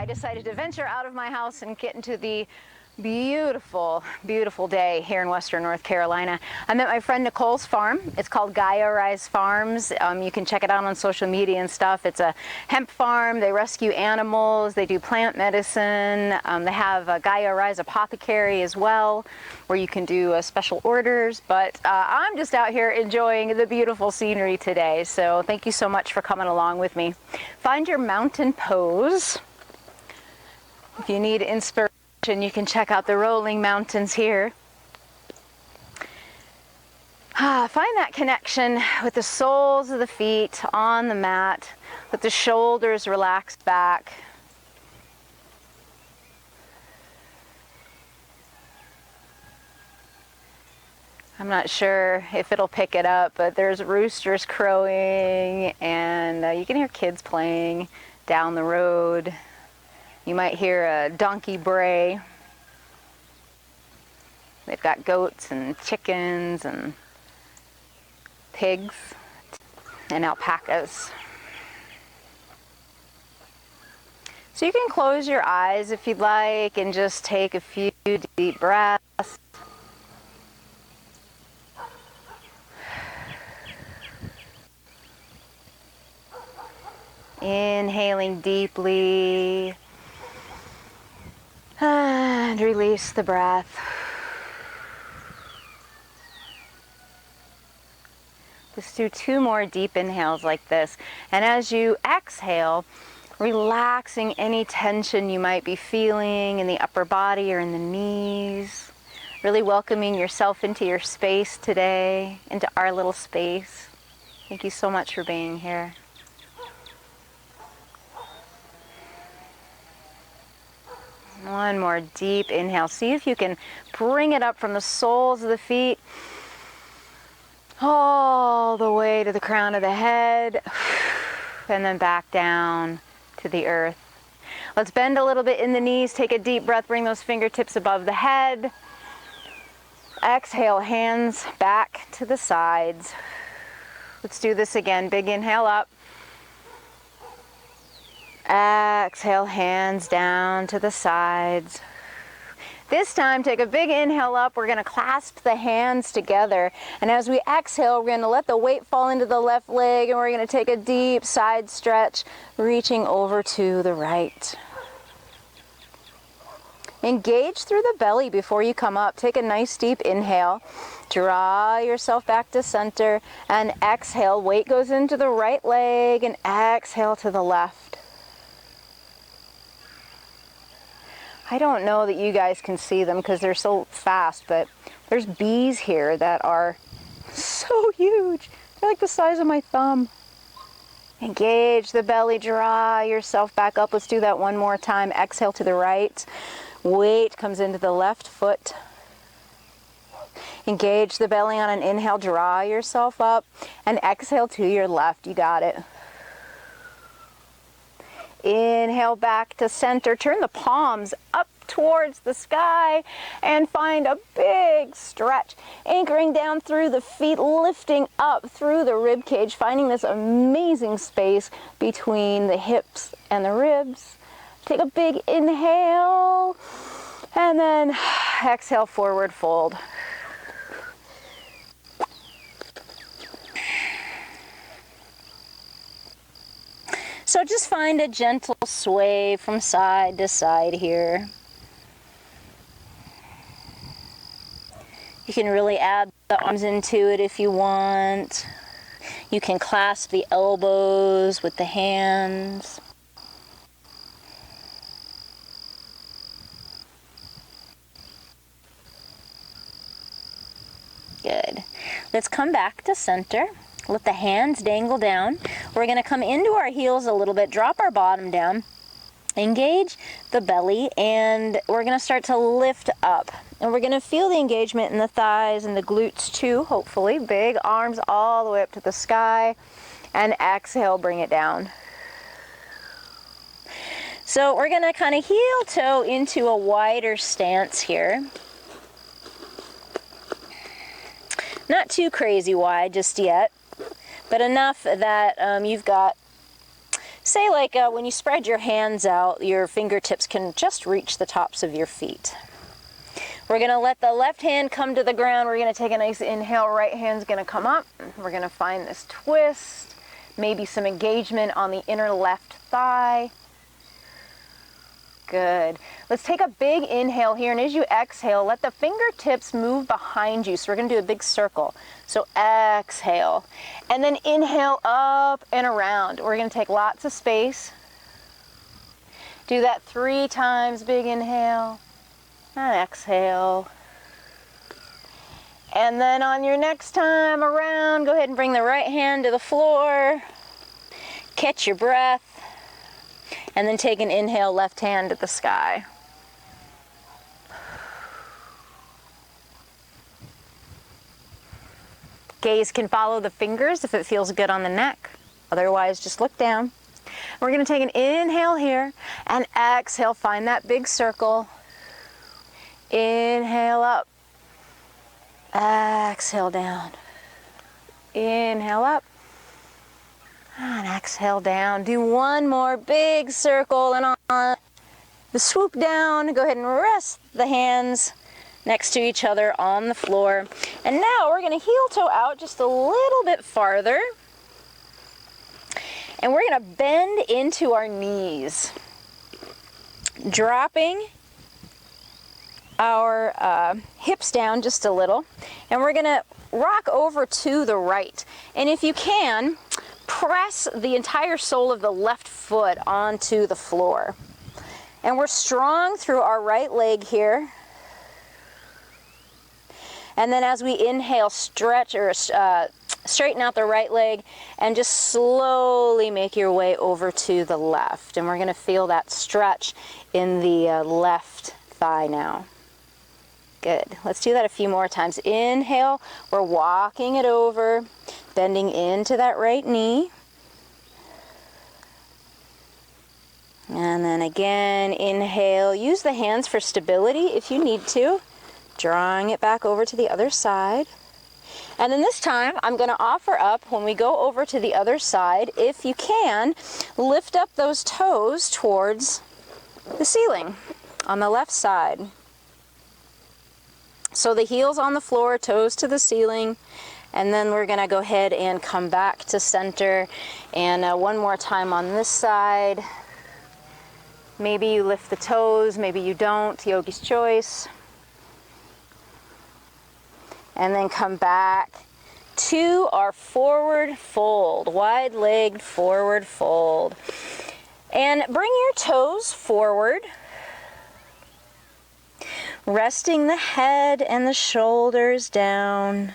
I decided to venture out of my house and get into the beautiful, beautiful day here in Western North Carolina. I'm at my friend Nicole's farm. It's called Gaia Arise Farms. You can check it out on social media and stuff. It's a hemp farm. They rescue animals. They do plant medicine. They have a Gaia Arise apothecary as well, where you can do special orders. But I'm just out here enjoying the beautiful scenery today. So thank you so much for coming along with me. Find your mountain pose. If you need inspiration, you can check out the rolling mountains here. Find that connection with the soles of the feet on the mat, with the shoulders relaxed back. I'm not sure if it'll pick it up, but there's roosters crowing, and you can hear kids playing down the road. You might hear a donkey bray. They've got goats and chickens and pigs and alpacas. So you can close your eyes if you'd like and just take a few deep breaths. Inhaling deeply. And release the breath. Just do 2 more deep inhales like this. And as you exhale, relaxing any tension you might be feeling in the upper body or in the knees. Really welcoming yourself into your space today, into our little space. Thank you so much for being here. One more deep inhale. See if you can bring it up from the soles of the feet all the way to the crown of the head, and then back down to the earth. Let's bend a little bit in the knees. Take a deep breath. Bring those fingertips above the head. Exhale, hands back to the sides. Let's do this again. Big inhale up. Exhale, hands down to the sides. This time, take a big inhale up. We're going to clasp the hands together. And as we exhale, we're going to let the weight fall into the left leg, and we're going to take a deep side stretch, reaching over to the right. Engage through the belly before you come up. Take a nice deep inhale. Draw yourself back to center, and exhale. Weight goes into the right leg, and exhale to the left. I don't know that you guys can see them because they're so fast, but there's bees here that are so huge. They're like the size of my thumb. Engage the belly, draw yourself back up. Let's do that one more time. Exhale to the right. Weight comes into the left foot. Engage the belly on an inhale, draw yourself up, and exhale to your left. You got it. Inhale back to center. Turn the palms up towards the sky and find a big stretch. Anchoring down through the feet, lifting up through the rib cage, finding this amazing space between the hips and the ribs. Take a big inhale and then exhale, forward fold. So just find a gentle sway from side to side here. You can really add the arms into it if you want. You can clasp the elbows with the hands. Good. Let's come back to center. Let the hands dangle down. We're going to come into our heels a little bit, drop our bottom down, engage the belly, and we're going to start to lift up. And we're going to feel the engagement in the thighs and the glutes too, hopefully. Big arms all the way up to the sky. And exhale, bring it down. So we're going to kind of heel toe into a wider stance here. Not too crazy wide just yet, but enough that you've got Say like when you spread your hands out, your fingertips can just reach the tops of your feet. We're going to let the left hand come to the ground. We're going to take a nice inhale. Right hand's going to come up. We're going to find this twist, maybe some engagement on the inner left thigh. Good. Let's take a big inhale here, and as you exhale, let the fingertips move behind you. So we're going to do a big circle. So exhale, and then inhale up and around. We're going to take lots of space. Do that 3 times. Big inhale and exhale. And then on your next time around, go ahead and bring the right hand to the floor. Catch your breath. And then take an inhale, left hand to the sky. Gaze can follow the fingers if it feels good on the neck. Otherwise, just look down. We're going to take an inhale here and exhale. Find that big circle. Inhale up. Exhale down. Inhale up. And exhale down. Do one more big circle, and on the swoop down, go ahead and rest the hands next to each other on the floor. And now we're going to heel toe out just a little bit farther. And we're going to bend into our knees, dropping our hips down just a little. And we're going to rock over to the right. And if you can, press the entire sole of the left foot onto the floor. And we're strong through our right leg here. And then as we inhale, stretch or straighten out the right leg and just slowly make your way over to the left. And we're going to feel that stretch in the left thigh now. Good. Let's do that a few more times. Inhale, we're walking it over, bending into that right knee. And then again, inhale. Use the hands for stability if you need to. Drawing it back over to the other side. And then this time, I'm going to offer up, when we go over to the other side, if you can, lift up those toes towards the ceiling on the left side. So the heels on the floor, toes to the ceiling, and then we're going to go ahead and come back to center. And one more time on this side. Maybe you lift the toes, maybe you don't, yogi's choice. And then come back to our forward fold, wide-legged forward fold. And bring your toes forward, resting the head and the shoulders down.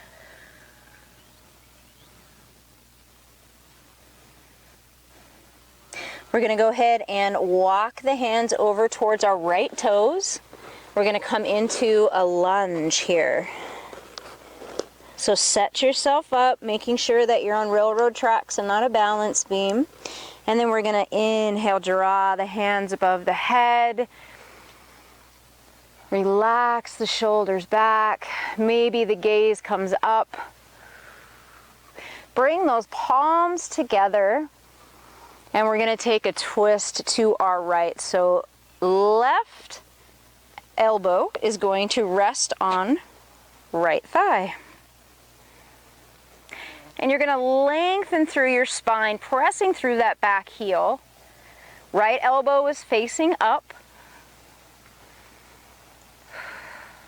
We're going to go ahead and walk the hands over towards our right toes. We're going to come into a lunge here. So set yourself up, making sure that you're on railroad tracks and not a balance beam. And then we're going to inhale, draw the hands above the head. Relax the shoulders back. Maybe the gaze comes up. Bring those palms together. And we're going to take a twist to our right. So left elbow is going to rest on right thigh. And you're going to lengthen through your spine, pressing through that back heel. Right elbow is facing up.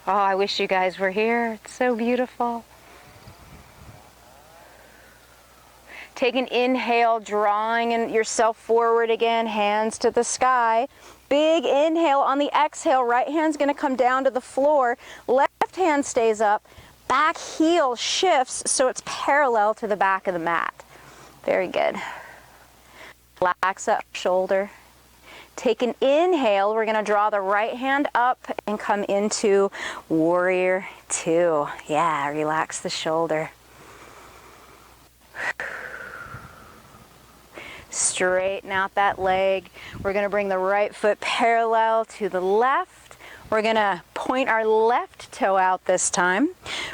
Oh, I wish you guys were here. It's so beautiful. Take an inhale, drawing yourself forward again, hands to the sky. Big inhale. On the exhale, right hand's going to come down to the floor. Left hand stays up. Back heel shifts so it's parallel to the back of the mat. Very good. Relax that shoulder. Take an inhale. We're going to draw the right hand up and come into warrior two. Yeah, relax the shoulder. Straighten out that leg. We're going to bring the right foot parallel to the left. We're going to point our left toe out this time.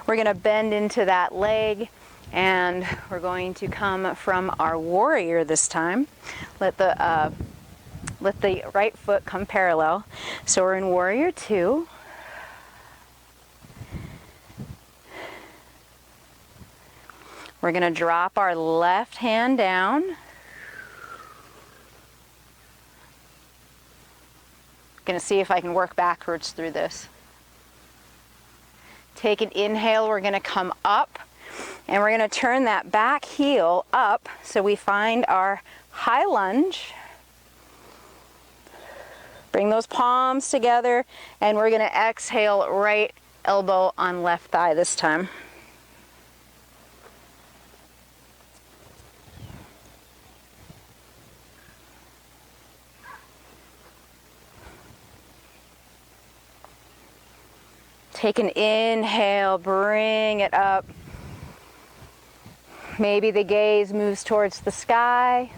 We're going to bend into that leg And we're going to come from our warrior this time. Let the right foot come parallel. So we're in warrior 2. We're going to drop our left hand down. Going to see if I can work backwards through this. Take an inhale, we're going to come up, and we're going to turn that back heel up so we find our high lunge. Bring those palms together, and we're going to exhale, right elbow on left thigh this time. Take an inhale, bring it up. Maybe the gaze moves towards the sky.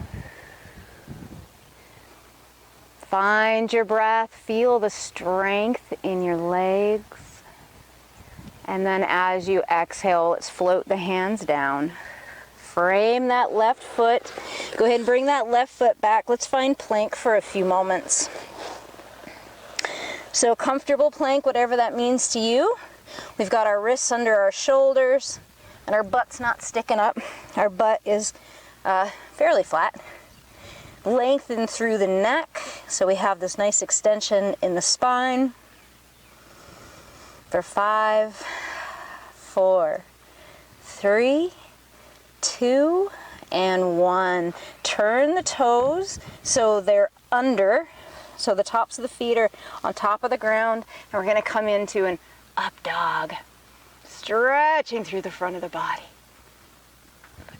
Find your breath, feel the strength in your legs. And then as you exhale, let's float the hands down. Frame that left foot. Go ahead and bring that left foot back. Let's find plank for a few moments. So comfortable plank, whatever that means to you. We've got our wrists under our shoulders and our butt's not sticking up. Our butt is fairly flat. Lengthen through the neck so we have this nice extension in the spine. For 5, 4, 3, 2, and 1. Turn the toes so they're under. So the tops of the feet are on top of the ground, and we're going to come into an up dog, stretching through the front of the body.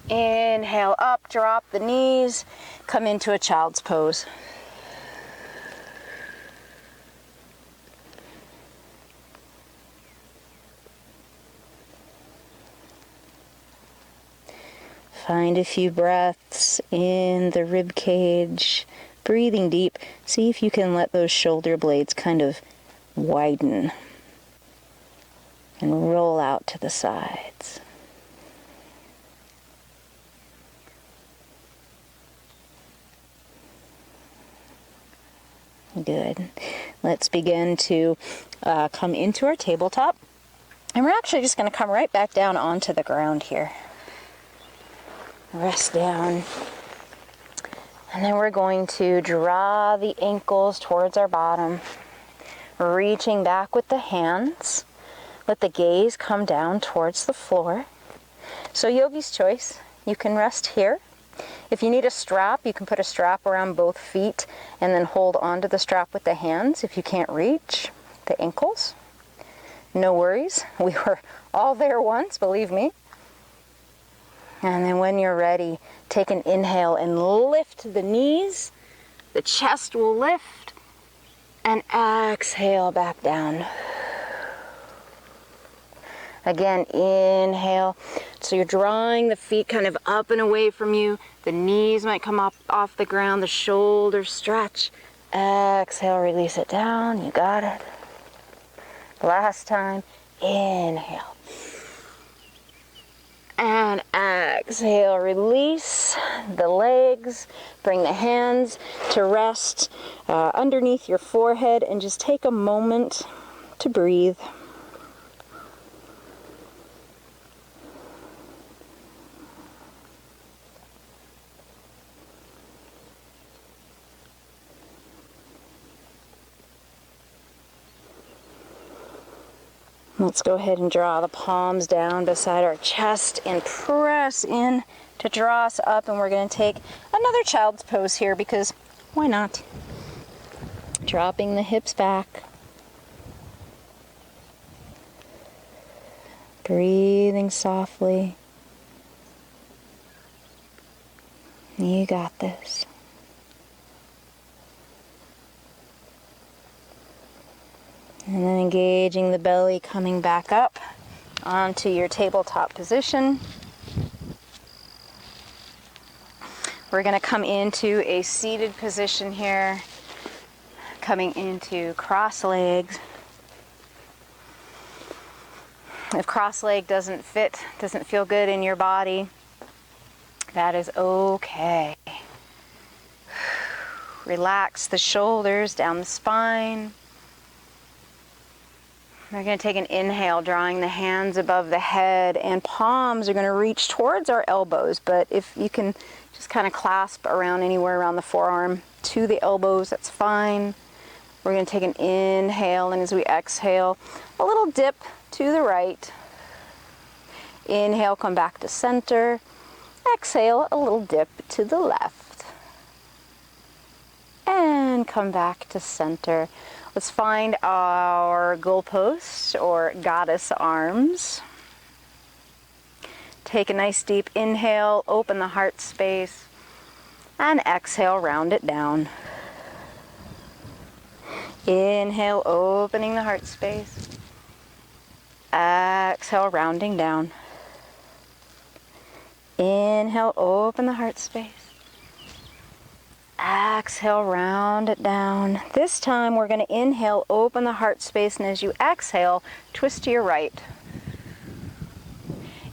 Inhale up, drop the knees, come into a child's pose. Find a few breaths in the rib cage. Breathing deep, see if you can let those shoulder blades kind of widen and roll out to the sides. Good. Let's begin to come into our tabletop. And we're actually just going to come right back down onto the ground here. Rest down. And then we're going to draw the ankles towards our bottom, reaching back with the hands. Let the gaze come down towards the floor. So yogi's choice, you can rest here. If you need a strap, you can put a strap around both feet and then hold onto the strap with the hands if you can't reach the ankles. No worries, we were all there once, believe me. And then when you're ready, take an inhale and lift the knees. The chest will lift. And exhale back down. Again, inhale. So you're drawing the feet kind of up and away from you. The knees might come up off the ground. The shoulders stretch. Exhale, release it down. You got it. Last time, inhale. And exhale, release the legs, bring the hands to rest underneath your forehead and just take a moment to breathe. Let's go ahead and draw the palms down beside our chest and press in to draw us up. And we're going to take another child's pose here because why not? Dropping the hips back. Breathing softly. You got this. And then engaging the belly, coming back up onto your tabletop position. We're going to come into a seated position here, coming into cross legs. If cross leg doesn't fit, doesn't feel good in your body, that is okay. Relax the shoulders down the spine. We're going to take an inhale, drawing the hands above the head, and palms are going to reach towards our elbows, but if you can just kind of clasp around anywhere around the forearm to the elbows, that's fine. We're going to take an inhale, and as we exhale, a little dip to the right. Inhale, come back to center. Exhale, a little dip to the left. And come back to center. Let's find our goalpost or goddess arms. Take a nice deep inhale, open the heart space, and exhale, round it down. Inhale, opening the heart space. Exhale, rounding down. Inhale, open the heart space. Exhale, round it down. This time we're going to inhale, open the heart space, and as you exhale, twist to your right.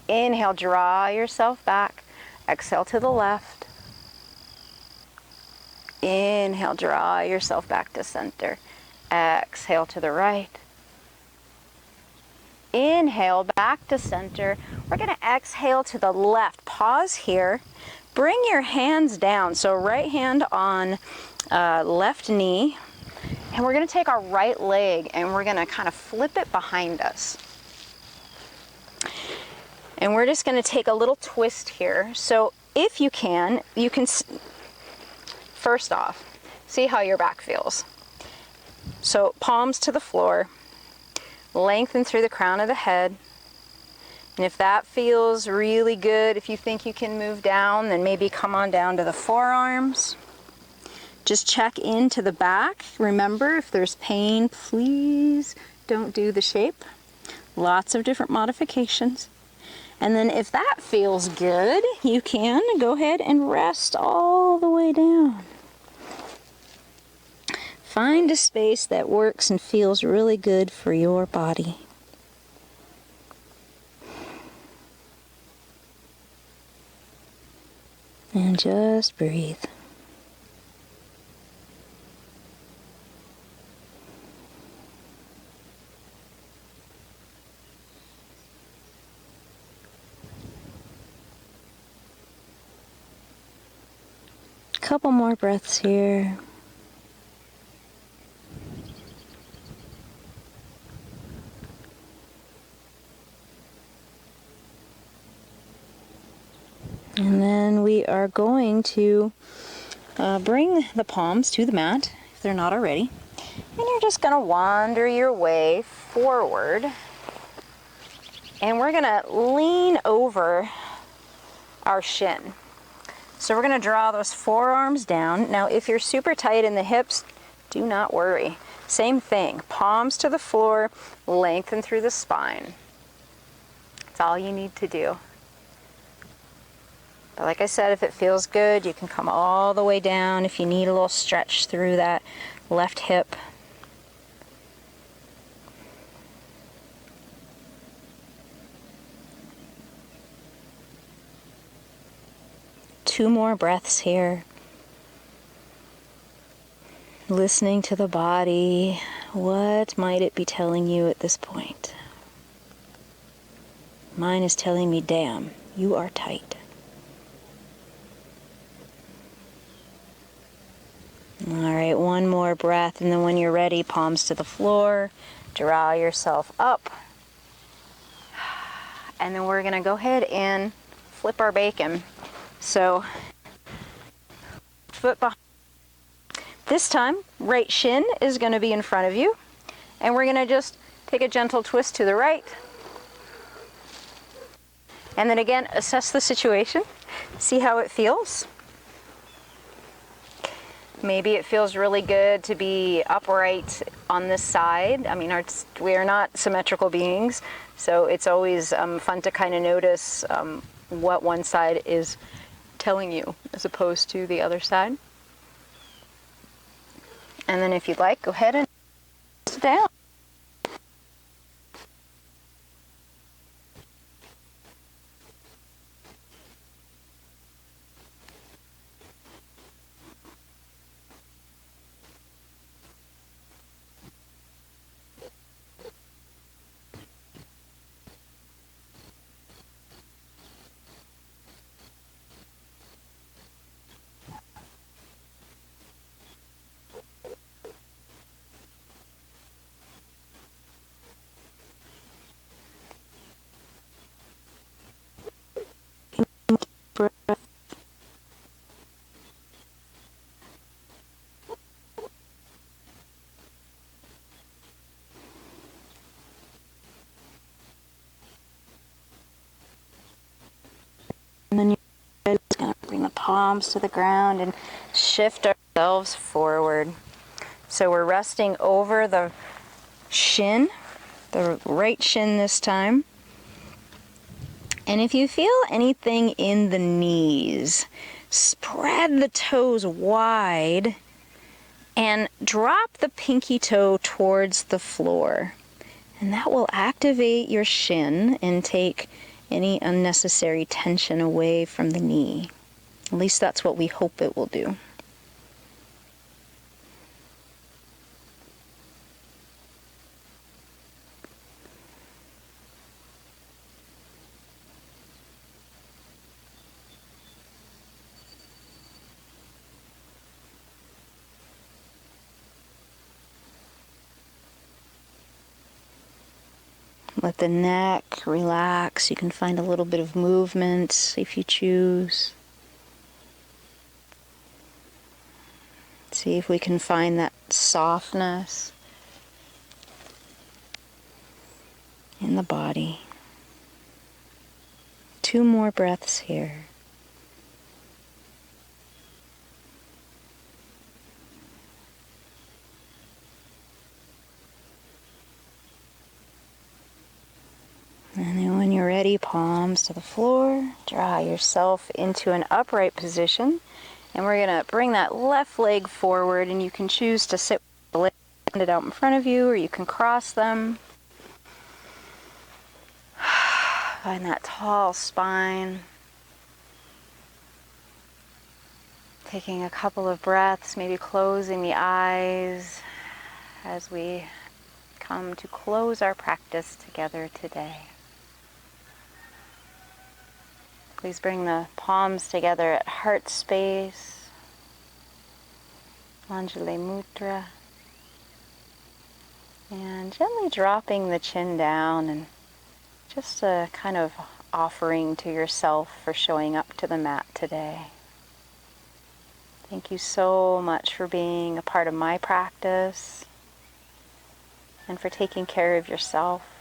Inhale, draw yourself back. Exhale to the left. Inhale, draw yourself back to center. Exhale to the right. Inhale, back to center. We're going to exhale to the left. Pause here. Bring your hands down. So right hand on left knee. And we're going to take our right leg and we're going to kind of flip it behind us. And we're just going to take a little twist here. So if you can, first off, see how your back feels. So palms to the floor, lengthen through the crown of the head. And if that feels really good, if you think you can move down, then maybe come on down to the forearms. Just check into the back. Remember, if there's pain, please don't do the shape. Lots of different modifications. And then if that feels good, you can go ahead and rest all the way down. Find a space that works and feels really good for your body. And just breathe. Couple more breaths here. And then we are going to bring the palms to the mat, if they're not already. And you're just going to wander your way forward. And we're going to lean over our shin. So we're going to draw those forearms down. Now, if you're super tight in the hips, do not worry. Same thing, palms to the floor, lengthen through the spine. That's all you need to do. But like I said, if it feels good, you can come all the way down if you need a little stretch through that left hip. Two more breaths here. Listening to the body. What might it be telling you at this point? Mine is telling me, damn, you are tight. All right, one more breath, and then when you're ready, palms to the floor, draw yourself up. And then we're going to go ahead and flip our bacon. So, foot behind. This time, right shin is going to be in front of you. And we're going to just take a gentle twist to the right. And then again, assess the situation. See how it feels. Maybe it feels really good to be upright on this side. I mean, we are not symmetrical beings, so it's always fun to kind of notice what one side is telling you as opposed to the other side. And then if you'd like, go ahead and sit down. And then you're just going to bring the palms to the ground and shift ourselves forward. So we're resting over the shin, the right shin this time. And if you feel anything in the knees, spread the toes wide and drop the pinky toe towards the floor. And that will activate your shin and take any unnecessary tension away from the knee. At least that's what we hope it will do. Let the neck relax. You can find a little bit of movement if you choose. See if we can find that softness in the body. 2 more breaths here. And then when you're ready, palms to the floor, draw yourself into an upright position. And we're going to bring that left leg forward, and you can choose to sit with the leg extended out in front of you, or you can cross them. Find that tall spine. Taking a couple of breaths, maybe closing the eyes as we come to close our practice together today. Please bring the palms together at heart space, Anjali Mudra, and gently dropping the chin down, and just a kind of offering to yourself for showing up to the mat today. Thank you so much for being a part of my practice and for taking care of yourself.